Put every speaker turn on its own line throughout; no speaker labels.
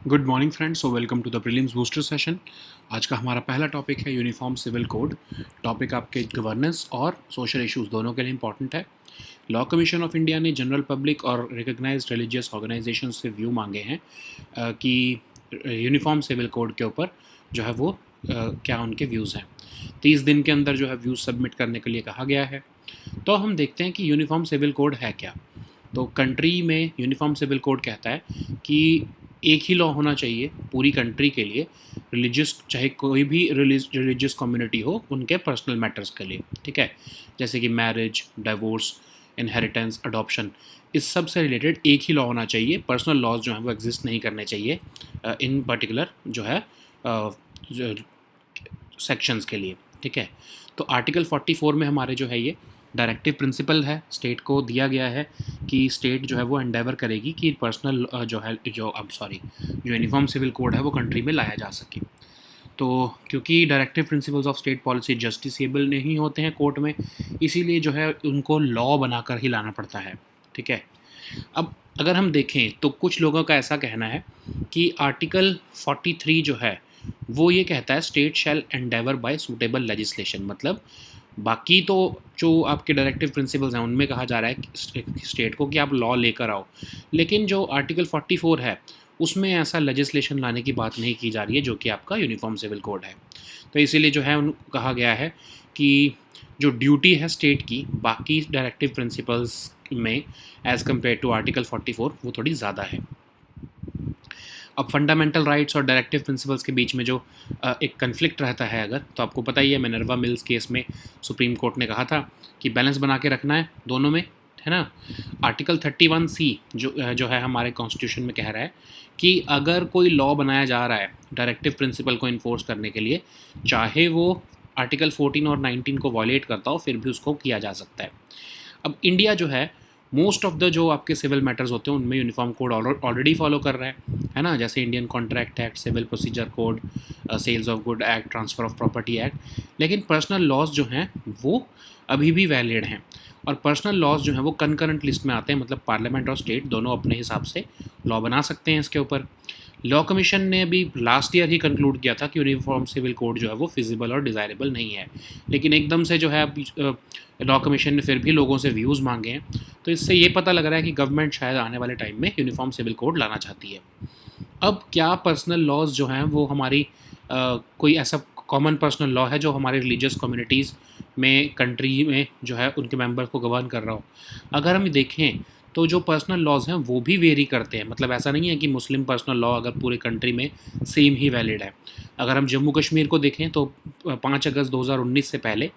Good morning friends, so welcome to the prelims booster session. आज का हमारा पहला टॉपिक है यूनिफॉर्म सिविल कोड। टॉपिक आपके गवर्नेंस और सोशल इश्यूज दोनों के लिए इंपॉर्टेंट है। लॉ कमीशन ऑफ इंडिया ने जनरल पब्लिक और रिकग्नाइज्ड रिलीजियस ऑर्गेनाइजेशन से व्यू मांगे हैं कि यूनिफॉर्म सिविल कोड के ऊपर जो है वो क्या उनके व्यूज़ हैं। 30 दिन के अंदर जो है व्यूज़ सबमिट करने के लिए कहा गया है। तो हम देखते हैं कि यूनिफॉर्म सिविल कोड है क्या। तो कंट्री में यूनिफॉर्म सिविल कोड कहता है कि एक ही लॉ होना चाहिए पूरी कंट्री के लिए, रिलीजियस चाहे कोई भी रिलीजियस कम्युनिटी हो उनके पर्सनल मैटर्स के लिए, ठीक है। जैसे कि मैरिज, डिवोर्स, इनहेरिटेंस, अडॉप्शन, इस सब से रिलेटेड एक ही लॉ होना चाहिए। पर्सनल लॉज जो हैं वो एग्जिस्ट नहीं करने चाहिए इन पर्टिकुलर जो है सेक्शंस के लिए, ठीक है। तो आर्टिकल 44 में हमारे जो है ये डायरेक्टिव प्रिंसिपल है, स्टेट को दिया गया है कि स्टेट जो है वो एंडेवर करेगी कि पर्सनल जो यूनिफॉर्म सिविल कोड है वो कंट्री में लाया जा सके। तो क्योंकि directive principles of state policy justiciable नहीं होते हैं कोर्ट में, इसीलिए जो है उनको लॉ बनाकर ही लाना पड़ता है, ठीक है। अब अगर हम देखें तो कुछ लोगों का ऐसा कहना है कि आर्टिकल 43 जो है वो ये कहता है state shall endeavour by suitable legislation. मतलब बाकी तो जो आपके डायरेक्टिव प्रिंसिपल्स हैं उनमें कहा जा रहा है कि स्टेट को कि आप लॉ लेकर आओ, लेकिन जो आर्टिकल 44 है उसमें ऐसा लेजिस्लेशन लाने की बात नहीं की जा रही है जो कि आपका यूनिफॉर्म सिविल कोड है। तो इसीलिए जो है कहा गया है कि जो ड्यूटी है स्टेट की बाकी डायरेक्टिव प्रिंसिपल्स में एज़ कम्पेयर टू आर्टिकल 44 वो थोड़ी ज़्यादा है। अब फंडामेंटल राइट्स और डायरेक्टिव प्रिंसिपल्स के बीच में जो एक कन्फ्लिक्ट रहता है, अगर तो आपको पता ही है मिनर्वा मिल्स केस में सुप्रीम कोर्ट ने कहा था कि बैलेंस बना के रखना है दोनों में, है ना। आर्टिकल 31C जो है हमारे कॉन्स्टिट्यूशन में कह रहा है कि अगर कोई लॉ बनाया जा रहा है डायरेक्टिव प्रिंसिपल को इन्फोर्स करने के लिए, चाहे वो आर्टिकल 14 और 19 को वॉलेट करता हो, फिर भी उसको किया जा सकता है। अब इंडिया जो है मोस्ट ऑफ द जो आपके सिविल मैटर्स होते हैं उनमें यूनिफॉर्म कोड ऑलरेडी फॉलो कर रहा है ना। जैसे Indian contract act, civil procedure code, sales of good act, transfer of property act. लेकिन पर्सनल लॉज जो हैं वो अभी भी वैलिड हैं, और पर्सनल लॉज जो हैं वो कंकरेंट लिस्ट में आते हैं। मतलब पार्लियामेंट और स्टेट दोनों अपने हिसाब से लॉ बना सकते हैं इसके ऊपर। लॉ कमीशन ने अभी लास्ट ईयर ही कंक्लूड किया था कि यूनिफॉर्म सिविल कोड जो है वो फिजिबल और डिज़ायरेबल नहीं है, लेकिन एकदम से जो है अब लॉ कमीशन ने फिर भी लोगों से व्यूज़ मांगे हैं। तो इससे ये पता लग रहा है कि गवर्नमेंट शायद आने वाले टाइम में यूनिफॉर्म सिविल कोड लाना चाहती है। अब क्या पर्सनल लॉज जो हैं वो हमारी कोई ऐसा कॉमन पर्सनल लॉ है जो हमारे रिलीजियस कम्युनिटीज़ में कंट्री में जो है उनके मेंबर्स को गवर्न कर रहा हो? अगर हम देखें तो जो पर्सनल लॉज हैं वो भी वेरी करते हैं। मतलब ऐसा नहीं है कि मुस्लिम पर्सनल लॉ अगर पूरे कंट्री में सेम ही वैलिड है। अगर हम जम्मू कश्मीर को देखें तो 5 अगस्त 2019 से पहले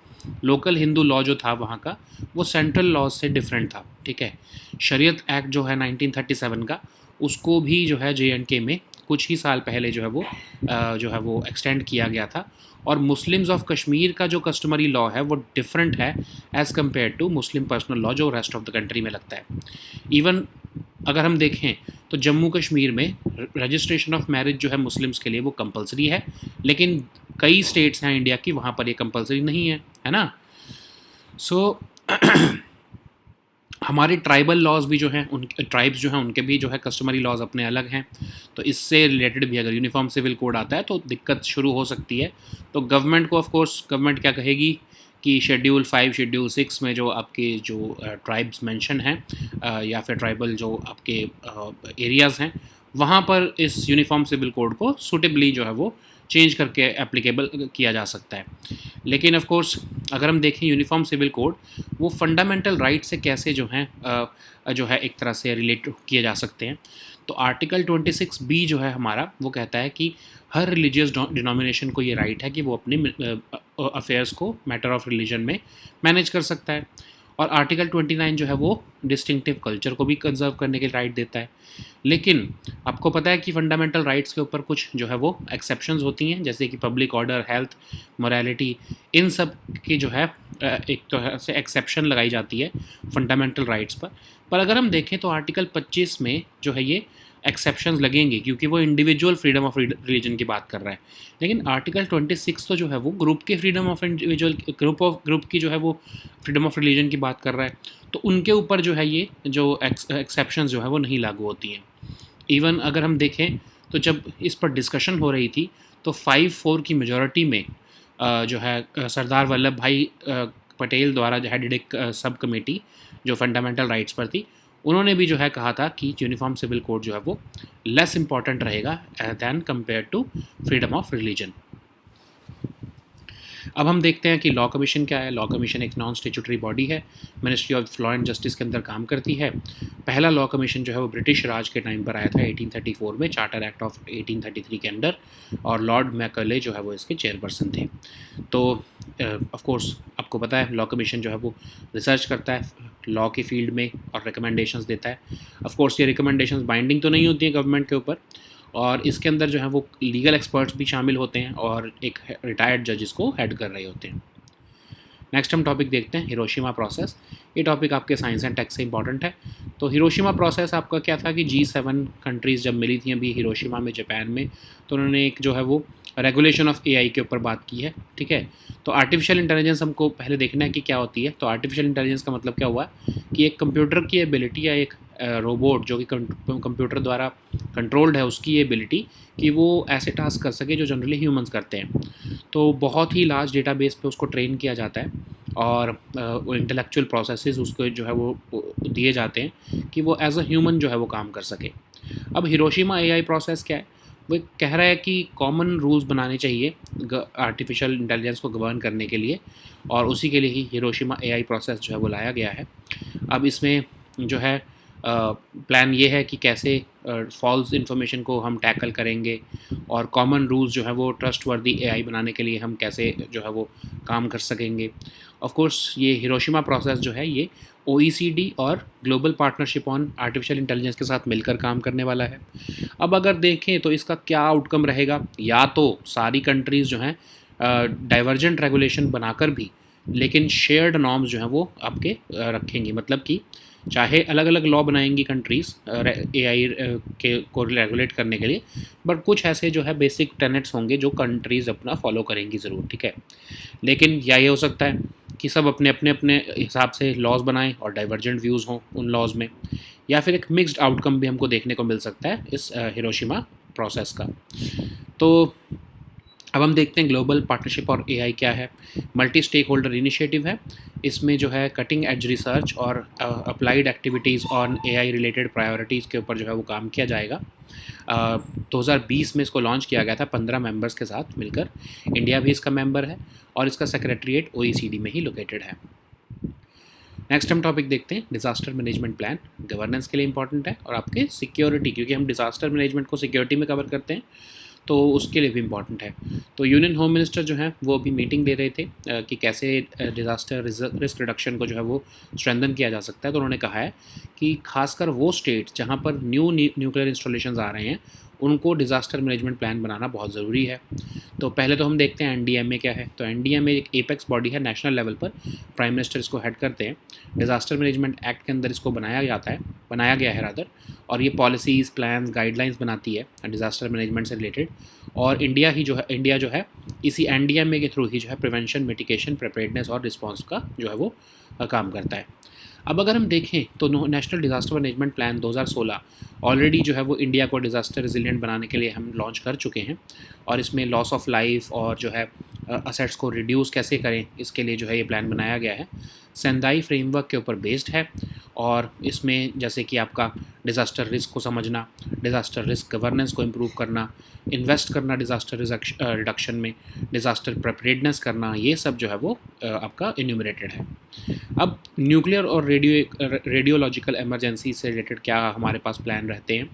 लोकल हिंदू लॉ जो था वहाँ का वो सेंट्रल लॉ से डिफरेंट था, ठीक है। शरीयत एक्ट जो है 1937 का, उसको भी जो है JNK में कुछ ही साल पहले जो है वो एक्सटेंड किया गया था। और मुस्लिम्स ऑफ कश्मीर का जो कस्टमरी लॉ है वो डिफरेंट है as compare to Muslim personal law जो रेस्ट ऑफ द कंट्री में लगता है। इवन अगर हम देखें तो जम्मू कश्मीर में रजिस्ट्रेशन ऑफ मैरिज जो है मुस्लिम्स के लिए वो कंपलसरी है, लेकिन कई स्टेट्स हैं इंडिया की वहाँ पर ये कंपलसरी नहीं है ना। सो हमारे ट्राइबल लॉज भी जो हैं उन ट्राइब्स जो हैं उनके भी जो है कस्टमरी लॉज अपने अलग हैं। तो इससे रिलेटेड भी अगर यूनिफॉर्म सिविल कोड आता है तो दिक्कत शुरू हो सकती है। तो गवर्नमेंट को, ऑफ कोर्स गवर्नमेंट क्या कहेगी कि शेड्यूल 5, शेड्यूल 6 में जो आपके जो ट्राइब्स मेंशन हैं या फिर ट्राइबल जो आपके एरियाज़ हैं वहाँ पर इस यूनिफॉर्म सिविल कोड को सूटेबली जो है वो चेंज करके एप्लीकेबल किया जा सकता है। लेकिन ऑफ कोर्स अगर हम देखें यूनिफॉर्म सिविल कोड वो फंडामेंटल राइट से कैसे जो है एक तरह से रिलेट किए जा सकते हैं। तो आर्टिकल 26B जो है हमारा वो कहता है कि हर रिलीजियस डिनोमिनेशन को ये राइट है कि वो अपने अफेयर्स को मैटर ऑफ रिलीजन में मैनेज कर सकता है। और आर्टिकल 29 जो है वो डिस्टिंक्टिव कल्चर को भी कंजर्व करने के राइट देता है। लेकिन आपको पता है कि फंडामेंटल राइट्स के ऊपर कुछ जो है वो एक्सेप्शंस होती हैं, जैसे कि पब्लिक ऑर्डर, हेल्थ, मोरालिटी, इन सब की जो है एक तरह से एक्सेप्शन लगाई जाती है फंडामेंटल राइट्स पर अगर हम देखें तो आर्टिकल 25 में जो है ये एक्सेप्शंस लगेंगे क्योंकि वो इंडिविजुअल फ्रीडम ऑफ रिलीजन की बात कर रहा है। लेकिन आर्टिकल 26 तो जो है वो ग्रुप के फ्रीडम ऑफ इंडिविजुअल ग्रुप की जो है वो फ्रीडम ऑफ रिलीजन की बात कर रहा है। तो उनके ऊपर जो है ये जो एक्सेप्शंस जो है वो नहीं लागू होती हैं। इवन अगर हम देखें तो जब इस पर डिस्कशन हो रही थी तो 5-4 की मेजॉरिटी में जो है सरदार वल्लभ भाई पटेल द्वारा जो हेडेड एक सब कमेटी जो फंडामेंटल राइट्स पर थी, उन्होंने भी जो है कहा था कि यूनिफॉर्म सिविल कोड जो है वो लेस इंपॉर्टेंट रहेगा than compare to freedom of religion. अब हम देखते हैं कि लॉ कमीशन क्या है। लॉ कमीशन एक नॉन स्टेचुटरी बॉडी है, ministry of law and justice के अंदर काम करती है। पहला लॉ कमीशन जो है वो ब्रिटिश राज के टाइम पर आया था 1834 में, चार्टर एक्ट ऑफ 1833 के अंडर, और लॉर्ड मैकले जो है वो इसके चेयरपर्सन थे। तो ऑफ कोर्स आपको पता है लॉ कमीशन जो है वो रिसर्च करता है लॉ की फील्ड में और रिकमेंडेशंस देता है। ऑफ कोर्स ये रिकमेंडेशंस बाइंडिंग तो नहीं होती हैं गवर्नमेंट के ऊपर, और इसके अंदर जो है वो लीगल एक्सपर्ट्स भी शामिल होते हैं और एक रिटायर्ड जज इसको हेड कर रहे होते हैं। नेक्स्ट हम टॉपिक देखते हैं हिरोशिमा प्रोसेस। ये टॉपिक आपके साइंस एंड टेक से इंपॉर्टेंट है। तो हिरोशिमा प्रोसेस आपका क्या था कि G7 कंट्रीज़ जब मिली थी अभी हिरोशिमा में जापान में, तो उन्होंने एक जो है वो रेगुलेशन ऑफ AI के ऊपर बात की है, ठीक है। तो आर्टिफिशियल इंटेलिजेंस हमको पहले देखना है कि क्या होती है। तो आर्टिफिशियल इंटेलिजेंस का मतलब क्या हुआ कि एक कंप्यूटर की एबिलिटी या एक रोबोट जो कि कंप्यूटर द्वारा कंट्रोल्ड है, उसकी ये एबिलिटी कि वो ऐसे टास्क कर सके जो जनरली ह्यूमंस करते हैं। तो बहुत ही लार्ज डेटाबेस पे उसको ट्रेन किया जाता है और इंटेलेक्चुअल प्रोसेसेस उसको जो है वो दिए जाते हैं कि वो एज अ ह्यूमन जो है वो काम कर सके। अब हिरोशिमा AI प्रोसेस क्या है, वो कह रहा है कि कॉमन रूल्स बनाने चाहिए आर्टिफिशियल इंटेलिजेंस को गवर्न करने के लिए, और उसी के लिए ही हिरोशिमा AI प्रोसेस जो है वो लाया गया है। अब इसमें जो है प्लान ये है कि कैसे फॉल्स इन्फॉर्मेशन को हम टैकल करेंगे और कॉमन रूल्स जो है वो ट्रस्टवर्दी AI बनाने के लिए हम कैसे जो है वो काम कर सकेंगे। ऑफ कोर्स ये हिरोशिमा प्रोसेस जो है ये OECD और global partnership on artificial intelligence के साथ मिलकर काम करने वाला है। अब अगर देखें तो इसका क्या आउटकम रहेगा, या तो सारी कंट्रीज़ जो हैं डाइवर्जेंट रेगुलेशन बनाकर भी लेकिन शेयर्ड नॉर्म्स जो हैं वो आपके रखेंगी, मतलब कि चाहे अलग अलग लॉ बनाएंगी कंट्रीज़ AI के को रेगुलेट करने के लिए, बट कुछ ऐसे जो है बेसिक टेनेट्स होंगे जो कंट्रीज़ अपना फॉलो करेंगी ज़रूर, ठीक है। लेकिन या ये हो सकता है कि सब अपने अपने अपने हिसाब से लॉज बनाएं और डाइवर्जेंट व्यूज़ हों उन लॉज में, या फिर एक मिक्स्ड आउटकम भी हमको देखने को मिल सकता है इस हिरोशिमा प्रोसेस का। तो अब हम देखते हैं ग्लोबल पार्टनरशिप और AI क्या है। मल्टी स्टेक होल्डर इनिशिएटिव है। इसमें जो है कटिंग एज रिसर्च और applied activities on AI related priorities के ऊपर जो है वो काम किया जाएगा। 2020 में इसको लॉन्च किया गया था 15 मेंबर्स के साथ मिलकर। इंडिया भी इसका मेंबर है और इसका सेक्रेटरीट OECD में ही लोकेटेड है। नेक्स्ट हम टॉपिक देखते हैं डिज़ास्टर मैनेजमेंट प्लान। गवर्नेंस के लिए इंपॉर्टेंट है और आपके सिक्योरिटी, क्योंकि हम डिज़ास्टर मैनेजमेंट को सिक्योरिटी में कवर करते हैं तो उसके लिए भी इम्पॉर्टेंट है। तो यूनियन होम मिनिस्टर जो हैं वो अभी मीटिंग दे रहे थे कि कैसे डिज़ास्टर रिस्क रिडक्शन को जो है वो स्ट्रेंथन किया जा सकता है। तो उन्होंने कहा है कि खासकर वो स्टेट्स जहाँ पर न्यूक्लियर इंस्टॉलेशंस आ रहे हैं उनको डिज़ास्टर मैनेजमेंट प्लान बनाना बहुत ज़रूरी है। तो पहले तो हम देखते हैं NDMA क्या है। तो NDMA एक एपेक्स बॉडी है नेशनल लेवल पर, प्राइम मिनिस्टर इसको हेड करते हैं। डिज़ास्टर मैनेजमेंट एक्ट के अंदर इसको बनाया गया है रादर, और ये पॉलिसीज़ प्लान्स गाइडलाइंस बनाती है डिज़ास्टर मैनेजमेंट से रिलेटेड। और इंडिया जो है इसी NDMA के थ्रू ही जो है प्रिवेंशन, मिटिगेशन, प्रिपेयर्डनेस और रिस्पॉन्स का जो है वो काम करता है। अब अगर हम देखें तो national disaster management plan 2016 already जो है वो इंडिया को डिज़ास्टर रेजिलिएंट बनाने के लिए हम लॉन्च कर चुके हैं, और इसमें लॉस ऑफ लाइफ और जो है असेट्स को रिड्यूस कैसे करें इसके लिए जो है ये प्लान बनाया गया है। सेंदाई फ्रेमवर्क के ऊपर बेस्ड है, और इसमें जैसे कि आपका डिज़ास्टर रिस्क को समझना, डिज़ास्टर रिस्क गवर्नेंस को इम्प्रूव करना, इन्वेस्ट करना डिज़ास्टर रिडक्शन में, डिज़ास्टर प्रिपेयर्डनेस करना, ये सब जो है वो आपका इन्यूमरेटेड है। अब न्यूक्लियर और रेडियोलॉजिकल इमरजेंसी से रिलेटेड क्या हमारे पास प्लान रहते हैं,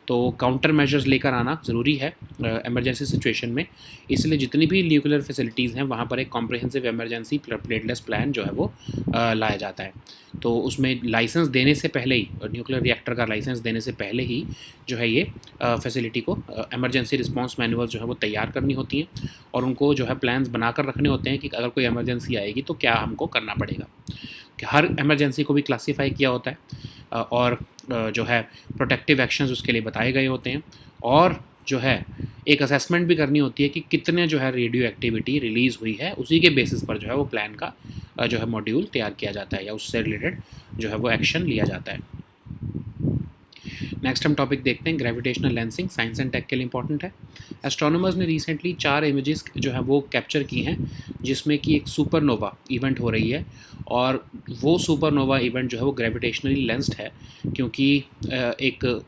तो काउंटर मेजर्स लेकर आना ज़रूरी है इमरजेंसी सिचुएशन में। इसलिए जितनी भी न्यूक्लियर फैसिलिटीज़ हैं वहाँ पर एक कॉम्प्रिहेंसिव इमरजेंसी प्रिपेयर्डनेस प्लान जो है वो लाया जाता है। तो उसमें लाइसेंस देने से पहले ही, न्यूक्लियर रिएक्टर का लाइसेंस देने से पहले ही जो है ये फैसिलिटी को इमरजेंसी रिस्पांस मैनुअल जो है वो तैयार करनी होती हैं, और उनको जो है प्लान्स बनाकर रखने होते हैं कि अगर कोई इमरजेंसी आएगी तो क्या हमको करना पड़ेगा। कि हर इमरजेंसी को भी क्लासीफाई किया होता है और जो है प्रोटेक्टिव एक्शंस उसके लिए बताए गए होते हैं, और जो है एक असेसमेंट भी करनी होती है कि कितने जो है रेडियो एक्टिविटी रिलीज़ हुई है, उसी के बेसिस पर जो है वो प्लान का जो है मॉड्यूल तैयार किया जाता है या उससे रिलेटेड जो है वो एक्शन लिया जाता है। नेक्स्ट हम टॉपिक देखते हैं gravitational lensing, science and tech के लिए इंपॉर्टेंट है। एस्ट्रोनॉमर्स ने रिसेंटली 4 इमेजेस जो है वो कैप्चर की हैं, जिसमें कि एक सुपरनोवा इवेंट हो रही है, और वो सुपरनोवा इवेंट जो है वो ग्रेविटेशनली लेंस्ड है, क्योंकि एक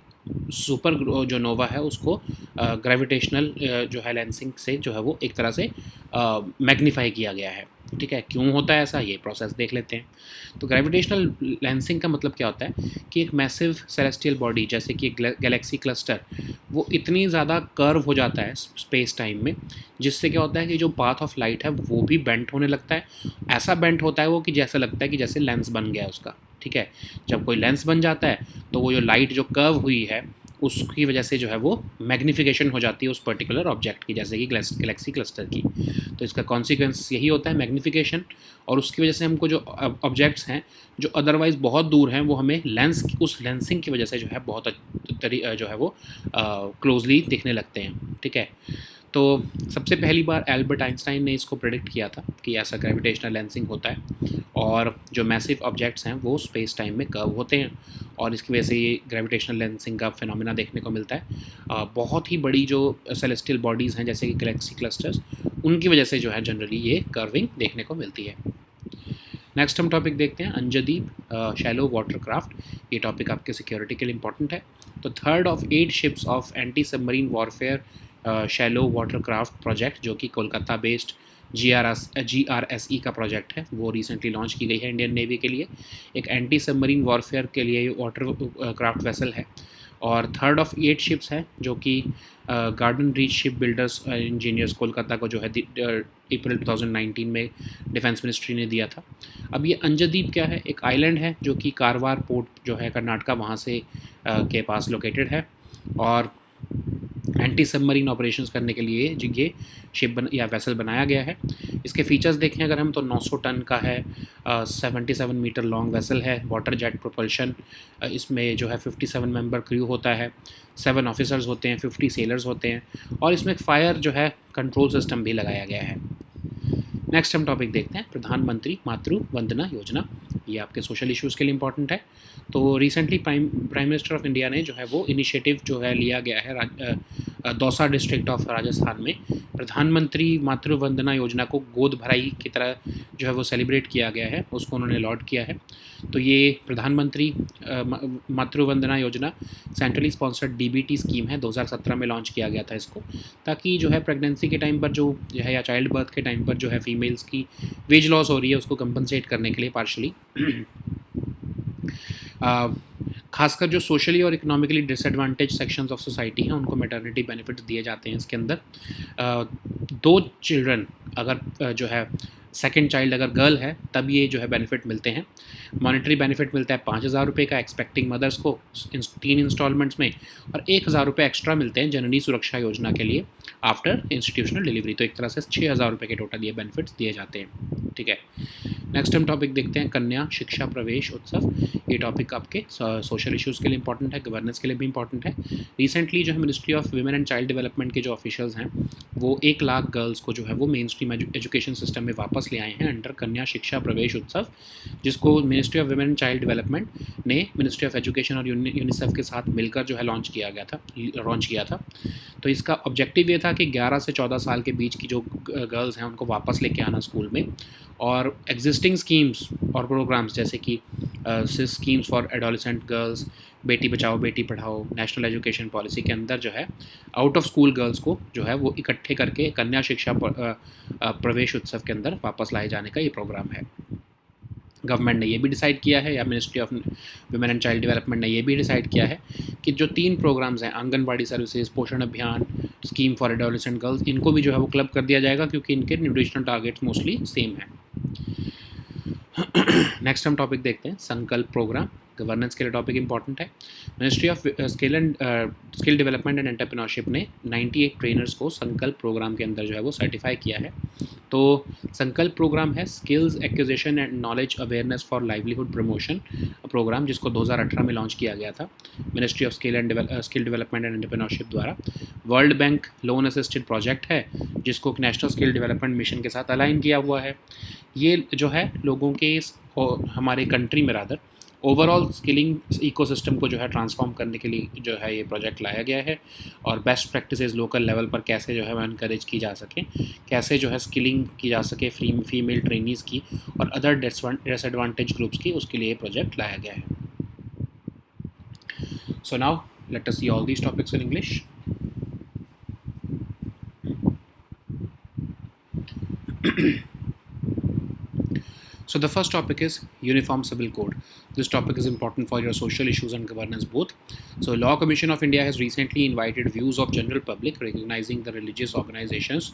सुपर जो नोवा है उसको ग्रेविटेशनल जो है लेंसिंग से जो है वो एक तरह से मैग्नीफाई किया गया है। ठीक है, क्यों होता है ऐसा, ये प्रोसेस देख लेते हैं। तो ग्रेविटेशनल लेंसिंग का मतलब क्या होता है कि एक मैसिव सेलेस्टियल बॉडी जैसे कि एक गैलेक्सी क्लस्टर, वो इतनी ज़्यादा कर्व हो जाता है स्पेस टाइम में, जिससे क्या होता है कि जो पाथ ऑफ लाइट है वो भी बेंट होने लगता है। ऐसा बेंट होता है वो कि जैसा लगता है कि जैसे लेंस बन गया है उसका। ठीक है, जब कोई लेंस बन जाता है तो वो जो लाइट जो कर्व हुई है उसकी वजह से जो है वो मैग्नीफिकेशन हो जाती है उस पर्टिकुलर ऑब्जेक्ट की, जैसे कि गैलेक्सी क्लस्टर की। तो इसका कॉन्सिक्वेंस यही होता है मैग्नीफिकेशन, और उसकी वजह से हमको जो ऑब्जेक्ट्स हैं जो अदरवाइज़ बहुत दूर हैं वो हमें उस लेंसिंग की वजह से जो है बहुत जो है वो क्लोजली दिखने लगते हैं। ठीक है, तो सबसे पहली बार एल्बर्ट आइंस्टाइन ने इसको प्रेडिक्ट किया था कि ऐसा ग्रेविटेशनल लेंसिंग होता है, और जो मैसिव ऑब्जेक्ट्स हैं वो स्पेस टाइम में कर्व होते हैं, और इसकी वजह से ये ग्रेविटेशनल लेंसिंग का फिनोमेना देखने को मिलता है। बहुत ही बड़ी जो सेलेस्टियल बॉडीज़ हैं जैसे कि गैलेक्सी क्लस्टर्स, उनकी वजह से जो है जनरली ये कर्विंग देखने को मिलती है। नेक्स्ट हम टॉपिक देखते हैं अंजदीप शैलो वाटरक्राफ्ट। ये टॉपिक आपके सिक्योरिटी के लिए इंपॉर्टेंट है। तो 3rd of 8 ships of anti submarine warfare shallow watercraft project, जो कि कोलकाता बेस्ड GRSE का प्रोजेक्ट है, वो रिसेंटली लॉन्च की गई है इंडियन नेवी के लिए। एक एंटी सबमरीन वॉरफेयर के लिए वाटर क्राफ्ट वेसल है, और 3rd of 8 शिप्स है, जो कि garden reach ship builders engineers Kolkata को जो है अप्रैल 2019 में डिफेंस मिनिस्ट्री ने दिया था। अब ये अंजदीप क्या है, एक आइलैंड है जो कि कारवार पोर्ट जो है कर्नाटका वहाँ से के पास लोकेटेड है, और एंटी सबमरीन ऑपरेशंस करने के लिए ये शिप या वेसल बनाया गया है। इसके फीचर्स देखें अगर हम, तो 900 टन का है, 77 मीटर लॉन्ग वेसल है, वाटर जेट प्रोपल्शन, इसमें जो है 57 मेंबर क्रू होता है, 7 ऑफिसर्स होते हैं, 50 सेलर्स होते हैं, और इसमें एक फायर जो है कंट्रोल सिस्टम भी लगाया गया है। नेक्स्ट हम टॉपिक देखते हैं प्रधानमंत्री मातृ वंदना योजना। ये आपके सोशल इश्यूज़ के लिए इंपॉर्टेंट है। तो recently prime minister of India ने जो है वो इनिशिएटिव जो है लिया गया है दौसा डिस्ट्रिक्ट ऑफ राजस्थान में, प्रधानमंत्री मातृ वंदना योजना को गोद भराई की तरह जो है वो सेलिब्रेट किया गया है, उसको उन्होंने लॉन्च किया है। तो ये प्रधानमंत्री मातृ Vandana Yojana centrally sponsored DBT scheme है, 2017 में लॉन्च किया गया था इसको, ताकि जो है प्रेगनेंसी के टाइम पर जो है या चाइल्ड बर्थ के टाइम पर जो है फीमेल्स की वेज लॉस हो रही है उसको कंपनसेट करने के लिए पार्शली खासकर जो सोशली और economically disadvantage sections of society हैं उनको मैटरनिटी बेनिफिट्स दिए जाते हैं इसके अंदर। 2 चिल्ड्रन अगर जो है सेकंड चाइल्ड अगर गर्ल है तब ये जो है बेनिफिट मिलते हैं। मॉनेटरी बेनिफिट मिलता है 5,000 रुपये का एक्सपेक्टिंग मदर्स को 3 इंस्टॉलमेंट्स में, और 1,000 रुपये एक्स्ट्रा मिलते हैं जननी सुरक्षा योजना के लिए आफ्टर इंस्टीट्यूशनल डिलीवरी। तो एक तरह से 6,000 रुपये के टोटल ये बेनिफिट्स दिए जाते हैं। ठीक है, नेक्स्ट हम टॉपिक देखते हैं कन्या शिक्षा प्रवेश उत्सव। ये टॉपिक आपके सोशल इश्यूज़ के लिए इंपॉर्टेंट है, गवर्नेंस के लिए भी इंपॉर्टेंट है। रिसेंटली जो है ministry of women and child development के जो ऑफिशियल्स हैं वो 1 लाख गर्ल्स को जो है वो मेन स्ट्रीम एजुकेशन सिस्टम में वापस ले आए हैं अंडर कन्या शिक्षा प्रवेश उत्सव, जिसको ministry of women and child development ने मिनिस्ट्री ऑफ एजुकेशन और यूनिसेफ के साथ मिलकर जो है लॉन्च किया था। तो इसका ऑब्जेक्टिव ये था कि 11 से 14 साल के बीच की जो गर्ल्स हैं उनको वापस लेके आना स्कूल में, और एग्जिस्टिंग स्कीम्स और प्रोग्राम्स जैसे कि schemes for adolescent girls, Beti Bachao Beti Padhao, national education policy के अंदर जो है आउट ऑफ स्कूल गर्ल्स को जो है वो इकट्ठे करके कन्या शिक्षा प्रवेश उत्सव के अंदर वापस लाए जाने का ये प्रोग्राम है। गवर्नमेंट ने ये भी डिसाइड किया है, या ministry of women and child development ने ये भी डिसाइड किया है कि जो 3 प्रोग्राम्स हैं, आंगनबाड़ी सर्विसेज, पोषण अभियान, स्कीम फॉर एडोलेसेंट गर्ल्स, इनको भी जो है वो क्लब कर दिया जाएगा क्योंकि इनके न्यूट्रिशनल टारगेट्स मोस्टली सेम हैं। नेक्स्ट हम टॉपिक देखते हैं संकल्प प्रोग्राम। गवर्नेंस के लिए टॉपिक इंपॉर्टेंट है। Ministry of skill development and entrepreneurship ने 98 ट्रेनर्स को संकल्प प्रोग्राम के अंदर जो है वो सर्टिफाई किया है। तो संकल्प प्रोग्राम है skills acquisition and knowledge awareness for livelihood promotion programme, जिसको 2018 में लॉन्च किया गया था ministry of skill development and entrepreneurship द्वारा। World bank loan assisted project है जिसको नेशनल स्किल डेवलपमेंट मिशन के साथ अलाइन किया हुआ है। ये जो है लोगों के हमारे कंट्री में रादर ओवरऑल स्किलिंग इकोसिस्टम को जो है ट्रांसफॉर्म करने के लिए जो है ये प्रोजेक्ट लाया गया है, और बेस्ट प्रैक्टिसेस लोकल लेवल पर कैसे जो है वो इनकरेज की जा सके, कैसे जो है स्किलिंग की जा सके फीमेल ट्रेनीज़ की और अदर डिसएडवांटेज ग्रुप्स की, उसके लिए प्रोजेक्ट लाया गया है. So now let us see all these topics in English. So the first topic is Uniform Civil Code. This topic is important for your social issues and governance both. So Law Commission of India has recently invited views of general public recognizing the religious organizations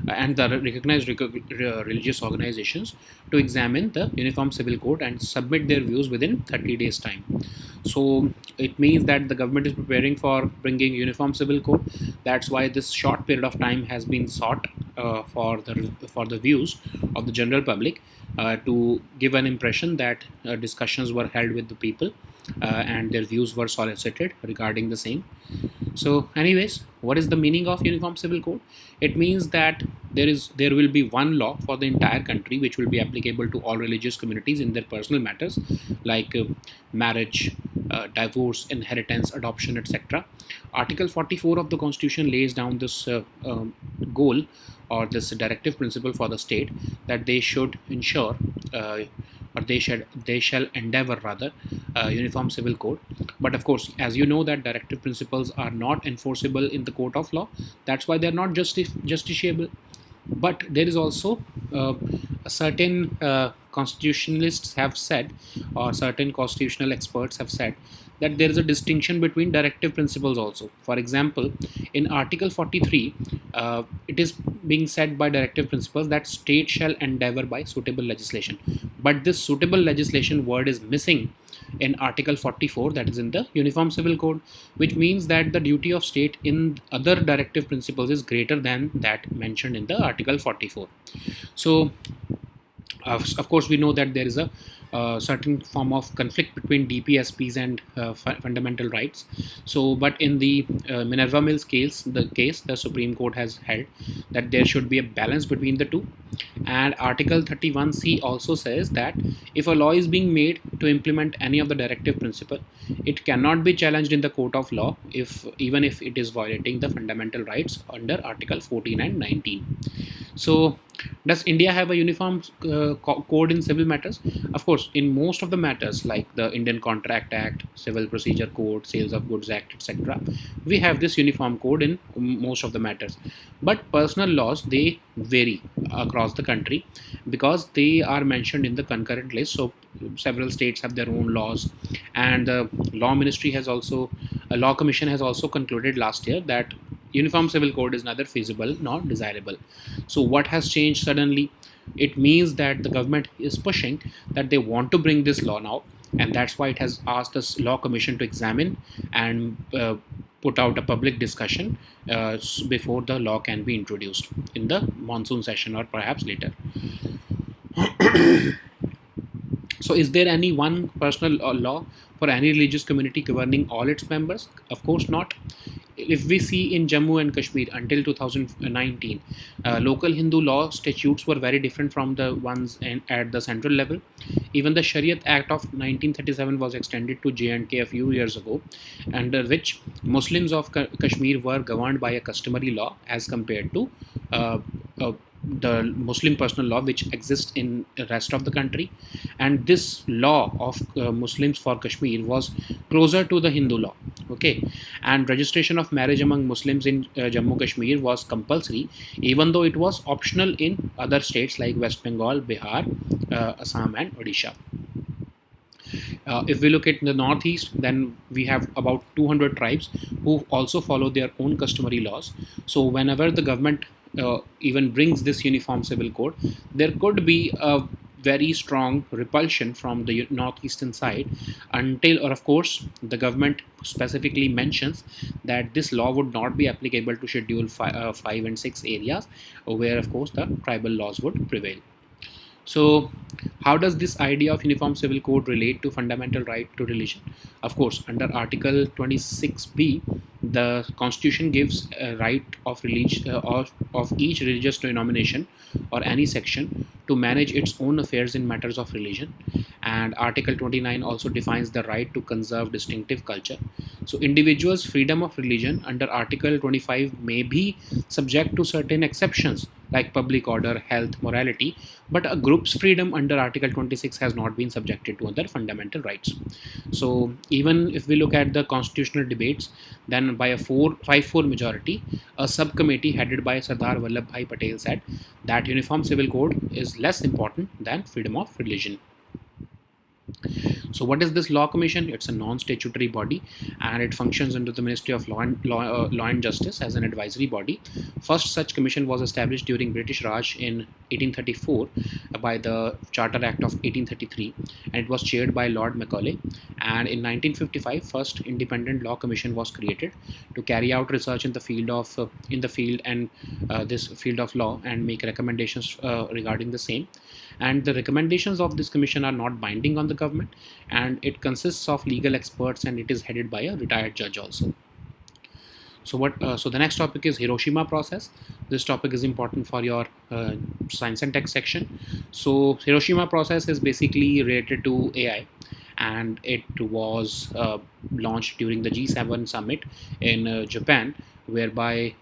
and the recognized religious organizations to examine the Uniform Civil Code and submit their views within 30 days time. So it means that the government is preparing for bringing Uniform Civil Code. That's why this short period of time has been sought for the views of the general public, to give an impression that discussions were held with the people and their views were solicited regarding the same. So anyways, what is the meaning of Uniform Civil Code? It means that there will be one law for the entire country which will be applicable to all religious communities in their personal matters like marriage, divorce, inheritance, adoption, etc. Article 44 of the Constitution lays down this goal or this directive principle for the state, that they should ensure or they shall endeavor rather uniform civil code. But of course, as you know, that directive principles are not enforceable in the court of law. That's why they're not justiciable. But there is also a certain constitutionalists have said, or certain constitutional experts have said, that there is a distinction between directive principles also. For example, in Article 43, it is being said by directive principles that state shall endeavor by suitable legislation. But this suitable legislation word is missing in Article 44, that is in the Uniform Civil Code, which means that the duty of state in other directive principles is greater than that mentioned in the Article 44. So of course, we know that there is a certain form of conflict between DPSPs and fundamental rights. So, but in the Minerva Mills case, the Supreme Court has held that there should be a balance between the two. And Article 31C also says that if a law is being made to implement any of the directive principle, it cannot be challenged in the court of law even if it is violating the fundamental rights under Article 14 and 19. So, does India have a uniform code in civil matters? Of course, in most of the matters like the Indian Contract Act, Civil Procedure Code, Sales of Goods Act, etc., we have this uniform code in most of the matters. But personal laws, they vary across the country because they are mentioned in the concurrent list. So several states have their own laws, and the Law Ministry has also, a Law Commission has also concluded last year that Uniform Civil Code is neither feasible nor desirable. So what has changed suddenly? It means that the government is pushing that they want to bring this law now, and that's why it has asked the Law Commission to examine and put out a public discussion before the law can be introduced in the monsoon session or perhaps later. So is there any one personal law for any religious community governing all its members? Of course not. If we see in Jammu and Kashmir until 2019, local Hindu law statutes were very different from the ones at the central level. Even the Shariat Act of 1937 was extended to J&K a few years ago, under which Muslims of Kashmir were governed by a customary law as compared to the Muslim personal law which exists in the rest of the country. And this law of Muslims for Kashmir was closer to the Hindu law. Okay, and registration of marriage among Muslims in Jammu Kashmir was compulsory, even though it was optional in other states like West Bengal, Bihar, Assam, and Odisha. If we look at the northeast, then we have about 200 tribes who also follow their own customary laws. So whenever the government even brings this uniform civil code, there could be a very strong repulsion from the northeastern side, until, or of course, the government specifically mentions that this law would not be applicable to schedule 5 and 6 areas where of course the tribal laws would prevail. So how does this idea of uniform civil code relate to fundamental right to religion? Of course, under Article 26b, the Constitution gives a right of religion of each religious denomination or any section to manage its own affairs in matters of religion. And Article 29 also defines the right to conserve distinctive culture. So individuals' freedom of religion under Article 25 may be subject to certain exceptions like public order, health, morality, but a group's freedom under Article 26 has not been subjected to other fundamental rights. So even if we look at the constitutional debates, then by a 5-4 majority, a subcommittee headed by Sardar Vallabhbhai Patel said that uniform civil code is less important than freedom of religion. So, what is this Law Commission? It's a non-statutory body, and it functions under the Ministry of Law and Justice as an advisory body. First such commission was established during British Raj in 1834 by the Charter Act of 1833, and it was chaired by Lord Macaulay. And in 1955, first independent law commission was created to carry out research in the field of this field of law and make recommendations regarding the same. And the recommendations of this commission are not binding on the government, and it consists of legal experts, and it is headed by a retired judge also. So the next topic is Hiroshima process. This topic is important for your science and tech section. So Hiroshima process is basically related to AI, and it was launched during the G7 summit in Japan, whereby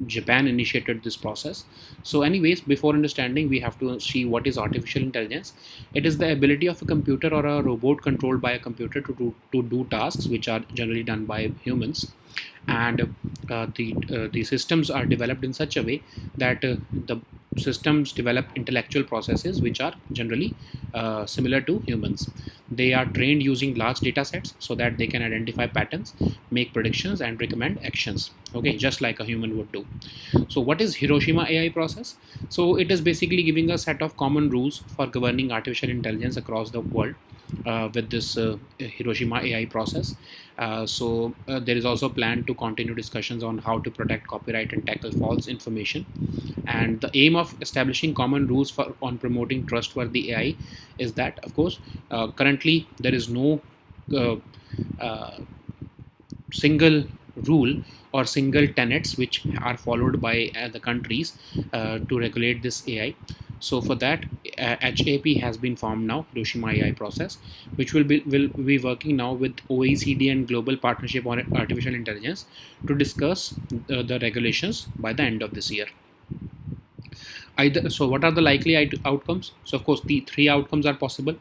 Japan initiated this process. So, anyways, before understanding, we have to see what is artificial intelligence. It is the ability of a computer or a robot controlled by a computer to do tasks which are generally done by humans. And the systems are developed in such a way that the systems develop intellectual processes which are generally similar to humans. They are trained using large data sets so that they can identify patterns, make predictions, and recommend actions. Okay, just like a human would do. So, what is Hiroshima AI process? So, it is basically giving a set of common rules for governing artificial intelligence across the world with this Hiroshima AI process. There is also a plan to continue discussions on how to protect copyright and tackle false information. And the aim of establishing common rules on promoting trustworthy AI is that, of course, currently there is no single rule or single tenets which are followed by the countries to regulate this AI. So for that, HAP has been formed now, Hiroshima AI process, which will be working now with OECD and Global Partnership on Artificial Intelligence to discuss the regulations by the end of this year. So what are the likely outcomes? So of course the three outcomes are possible.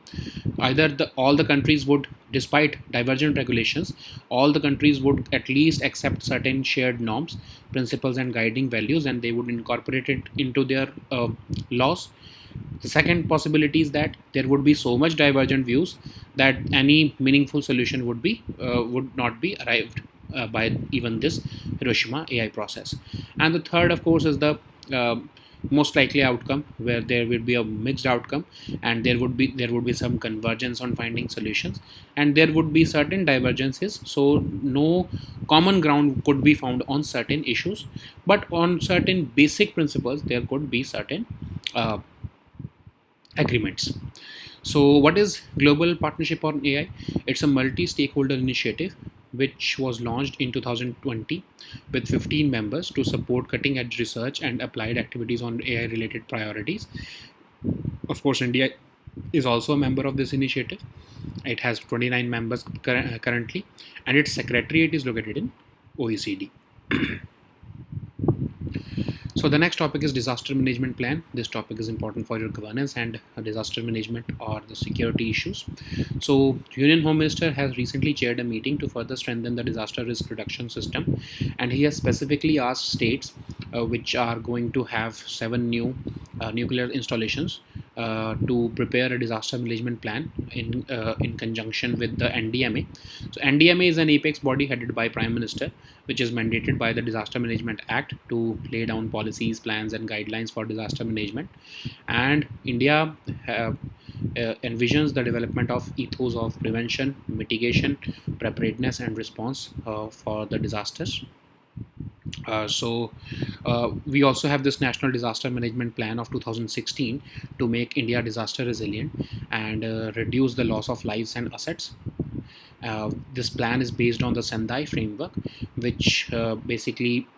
Either all the countries would, despite divergent regulations, all the countries would at least accept certain shared norms, principles, and guiding values, and they would incorporate it into their laws. The second possibility is that there would be so much divergent views that any meaningful solution would not be arrived by even this Hiroshima AI process. And the third, of course, is the most likely outcome, where there will be a mixed outcome, and there would be some convergence on finding solutions, and there would be certain divergences. So no common ground could be found on certain issues, but on certain basic principles there could be certain agreements. So what is Global Partnership on AI? It's a multi-stakeholder initiative which was launched in 2020 with 15 members to support cutting edge research and applied activities on AI related priorities. Of course, India is also a member of this initiative. It has 29 members currently, and its secretariat is located in OECD. So the next topic is disaster management plan. This topic is important for your governance and disaster management or the security issues. So Union Home Minister has recently chaired a meeting to further strengthen the disaster risk reduction system, and he has specifically asked states which are going to have 7 new nuclear installations to prepare a disaster management plan in conjunction with the NDMA. So NDMA is an apex body headed by Prime Minister, which is mandated by the Disaster Management Act to lay down policies, plans, and guidelines for disaster management. And India envisions the development of ethos of prevention, mitigation, preparedness, and response for the disasters. We also have this National Disaster Management Plan of 2016 to make India disaster resilient and reduce the loss of lives and assets. This plan is based on the Sendai framework, which basically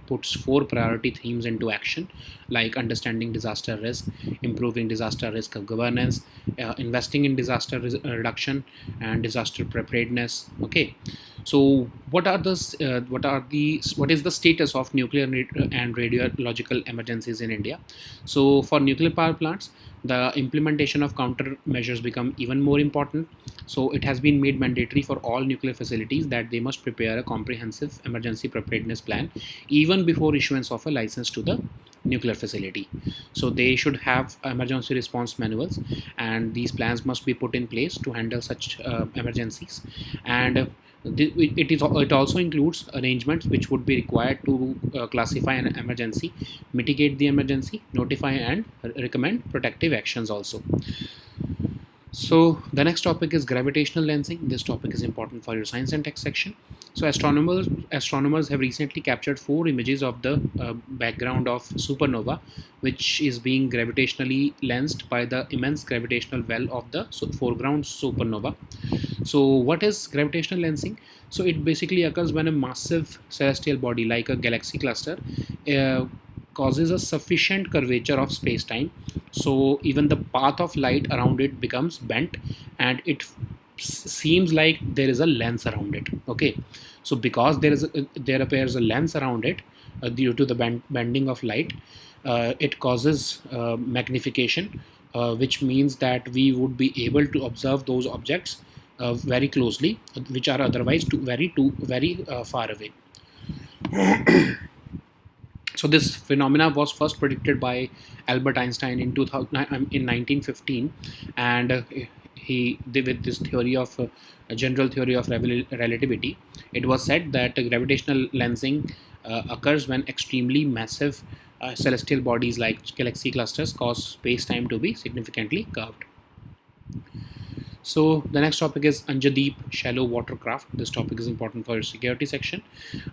puts four priority themes into action, like understanding disaster risk, improving disaster risk of governance, investing in disaster reduction, and disaster preparedness. Okay, so what is the status of nuclear and radiological emergencies in India? So for nuclear power plants, the implementation of countermeasures become even more important. So it has been made mandatory for all nuclear facilities that they must prepare a comprehensive emergency preparedness plan even before issuance of a license to the nuclear facility. So they should have emergency response manuals, and these plans must be put in place to handle such emergencies. And it also includes arrangements which would be required to classify an emergency, mitigate the emergency, notify and recommend protective actions also. So the next topic is gravitational lensing. This topic is important for your science and tech section. So astronomers have recently captured four images of the background of supernova, which is being gravitationally lensed by the immense gravitational well of the foreground supernova. So what is gravitational lensing? So it basically occurs when a massive celestial body like a galaxy cluster uh, causes a sufficient curvature of space-time, so even the path of light around it becomes bent, and it seems like there is a lens around it. Okay, so because there appears a lens around it due to the bending of light, it causes magnification, which means that we would be able to observe those objects very closely, which are otherwise very far away. So this phenomena was first predicted by Albert Einstein in 2000, in 1915, and with this theory of a general theory of relativity, it was said that gravitational lensing occurs when extremely massive celestial bodies like galaxy clusters cause space-time to be significantly curved. So the next topic is Anjadeep shallow watercraft. This topic is important for your security section.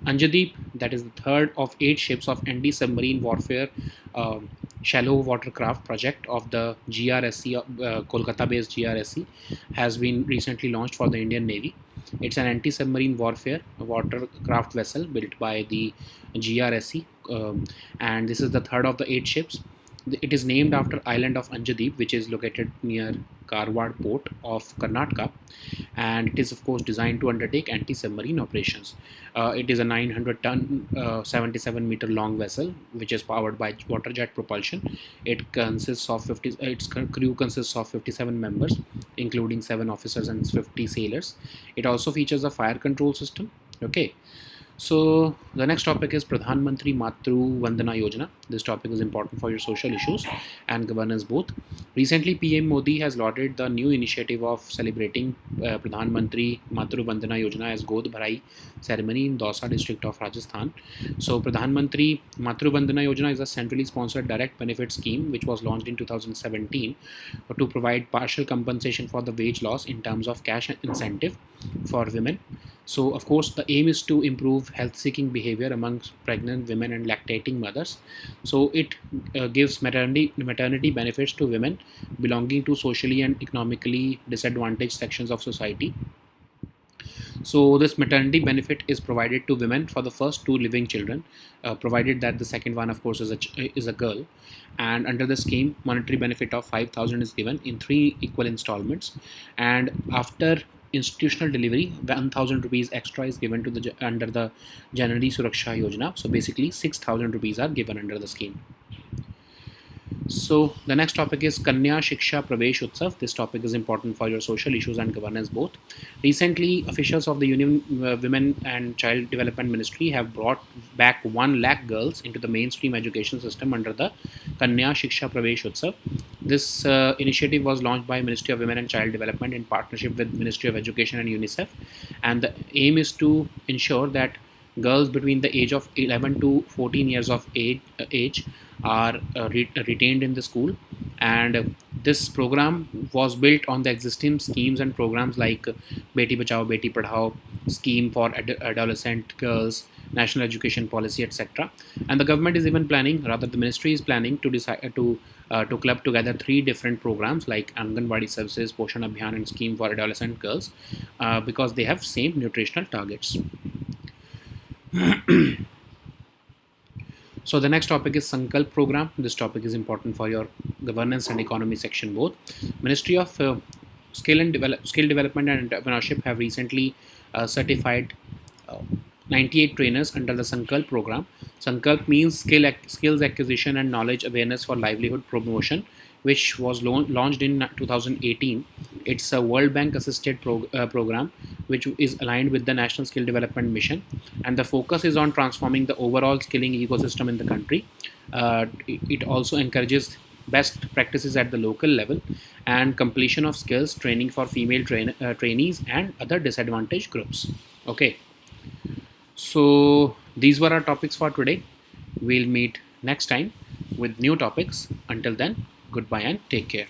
Anjadeep, that is the third of 8 ships of anti-submarine warfare shallow watercraft project of the GRSC, Kolkata-based GRSC, has been recently launched for the Indian Navy. It's an anti-submarine warfare watercraft vessel built by the GRSC, and this is the third of the 8 ships. It is named after island of Anjadeep, which is located near Karwad port of Karnataka, and it is of course designed to undertake anti-submarine operations. It is a 900-ton, 77-meter long vessel, which is powered by water jet propulsion. It consists of 50. Its crew consists of 57 members, including 7 officers and 50 sailors. It also features a fire control system. Okay, so the next topic is Pradhan Mantri Matru Vandana Yojana. This topic is important for your social issues and governance both. Recently, PM Modi has lauded the new initiative of celebrating Pradhan Mantri Matru Vandana Yojana as God Bharai ceremony in Dausa district of Rajasthan. So Pradhan Mantri Matru Vandana Yojana is a centrally sponsored direct benefit scheme which was launched in 2017 to provide partial compensation for the wage loss in terms of cash incentive for women. So, of course, the aim is to improve health seeking behavior amongst pregnant women and lactating mothers. So, it gives maternity benefits to women belonging to socially and economically disadvantaged sections of society. So, this maternity benefit is provided to women for the first 2 living children, provided that the second one, of course, is a girl. And under the scheme, monetary benefit of 5,000 is given in 3 equal installments. And after institutional delivery, 1,000 rupees extra is given to the under the Janani Suraksha Yojana. So basically, 6,000 rupees are given under the scheme. So the next topic is Kanya Shiksha Pravesh Utsav. This topic is important for your social issues and governance both. Recently, officials of the Union Women and Child Development Ministry have brought back 1 lakh girls into the mainstream education system under the Kanya Shiksha Pravesh Utsav. This initiative was launched by Ministry of Women and Child Development in partnership with Ministry of Education and UNICEF, and the aim is to ensure that girls between the age of 11 to 14 years of age are retained in the school. And this program was built on the existing schemes and programs like Beti Bachao Beti Padhao scheme for adolescent girls, national education policy, etc. And the government is even planning, rather the ministry is planning to decide to club together 3 different programs like Anganwadi services, Poshan Abhiyan, and scheme for adolescent girls, because they have same nutritional targets. So the next topic is Sankalp program. This topic is important for your governance and economy section both. Ministry of Skill Development and Entrepreneurship have recently certified uh, 98 trainers under the Sankalp program. Sankalp means skills acquisition and knowledge awareness for livelihood promotion, which was launched in 2018. It's a World Bank assisted program which is aligned with the National Skill Development Mission, and the focus is on transforming the overall skilling ecosystem in the country. It also encourages best practices at the local level and completion of skills training for female trainees and other disadvantaged groups. Okay, so these were our topics for today. We'll meet next time with new topics. Until then, goodbye and take care.